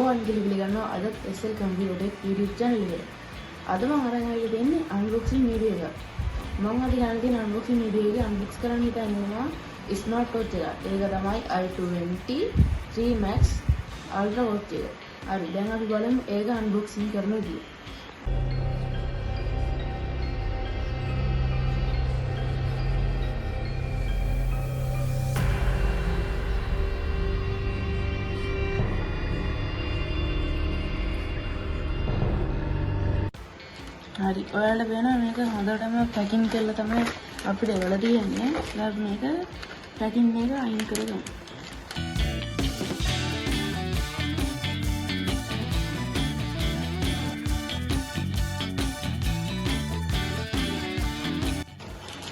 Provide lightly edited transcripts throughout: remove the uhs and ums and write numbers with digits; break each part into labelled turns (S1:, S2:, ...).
S1: ආයුබෝවන් කියලා අද SL කම්පියුටර් YouTube channel එකට. අද මම අරන් ආවිත් දෙන්නේ unboxing video එකක්. මම අද ගන්න තියෙන unboxing video එකේ unbox කරන්න හිතන්නේ smart watch එක. ඒක තමයි i20 3 Max Ultra watch එක. හරි දැන් අපි බලමු ඒක unboxing කරන විදිය. හරි ඔයාලට වෙනවා මේක හොඳටම පැකින් කරලා තමයි අපිට වෙලා තියෙන්නේ. ඊළඟ මේක පැකින් එක අයින් කරගමු.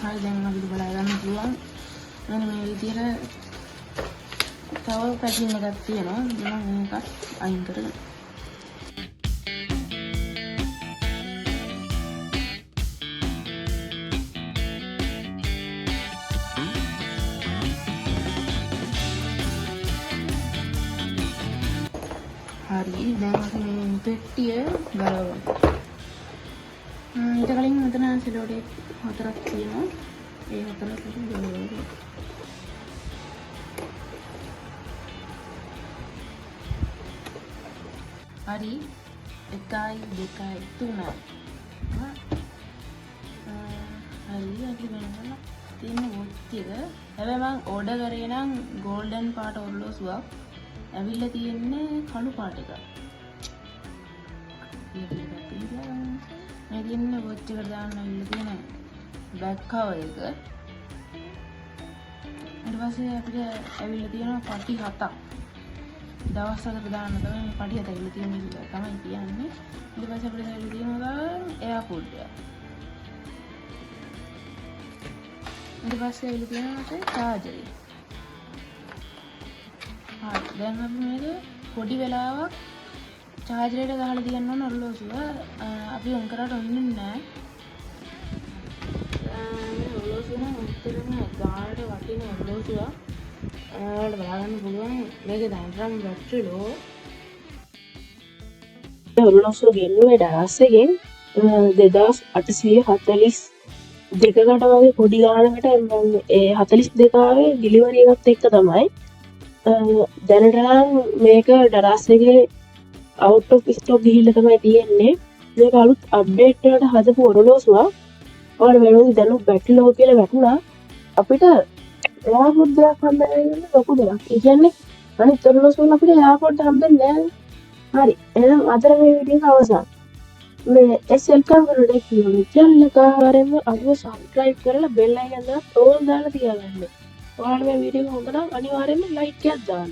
S1: හරි දැන් අපිට බලා ගන්න පුළුවන් මෙන්න මේ විදිහට තව පැකින් එකක් තියෙනවා. මම මේක අයින් කරගමු. හරි දැන් අපි මේ පෙට්ටිය ගලවමු. ඊට කලින් මෙතන සෙලෝටේප් හතරක් තියෙනවා. ඒ හතරක් ගලවමු. හරි 1 2 3 හරි අපි බලන්න තියෙන වොච් එක. හැබැයි මම ඕඩර් කරේ නම් ගෝල්ඩන් පාට ඔරලෝසුවක්. ඇවිල්ලා තියෙන්නේ කළු පාට එකක්. මේ තියෙන වොච් එකට දාන්න ඇවිල්ලා තියෙන බෑක් කවර් එක. ඊට පස්සේ අපිට ඇවිල්ලා තියෙනවා පටි 7ක්. දවස් 7කට දාන්න තමයි මේ පටි 7 ඇවිල්ලා තියෙන්නේ කියලා තමයි කියන්නේ. ඊට පස්සේ අපිට ඇවිල්ලා තියෙනවා එයාපෝඩ් එක. ඊට පස්සේ ඇවිල්ලා තියෙනවා චාර්ජර් එක. දැන් අපි මේක පොඩි වෙලාවක් චාර්ජරයට ගහලා තියන්න ඕන ඔරලෝසුව. අපි ඔන් කරාට ඔන්නේ නැහැ. මේ ඔරලෝසුව නම් උත්තරම ගානට වටින ඔරලෝසුව. ඔයාලට බලන්න පුළුවන් මේකේ දැන්ටම් බැටරි ලෝ.
S2: මේ ඔරලෝසුව ගෙන්නුවේ ඩාස් එකෙන් 2842කට වගේ පොඩි ගානකට ඒ 42 ආවේ ඩිලිවරි එකත් එක්ක තමයි. දැනට නම් මේක ඩරාස් එකේ අවුට් ඔෆ් ස්ටොක් ගිහිල්ලා තමයි තියෙන්නේ. මේක අලුත් අප්ඩේට් වලට හදපු ඔරලෝසුවක්. ඔයාලා වෙනුවෙන් දැනුත් බැටරි ලෝ කියලා වැටුණා. අපිට එයාපොඩ් එකක් හම්බෙන්න ලොකු දෙයක්. ඒ කියන්නේ අනිත් ඔරලෝසුවල අපිට එයාපොඩ් හම්බෙන්නේ නැහැ. හරි. එහෙනම් අද මේ වීඩියෝ එක අවසන්. මේ SL කම්පියුටර් YouTube channel එක ආරෙම අදව subscribe කරලා bell icon එකත් ඕල් දාලා තියාගන්න. ඔයාලට මේ වීඩියෝ එක හොඳ නම් අනිවාර්යෙන්ම like එකක් දාන්න.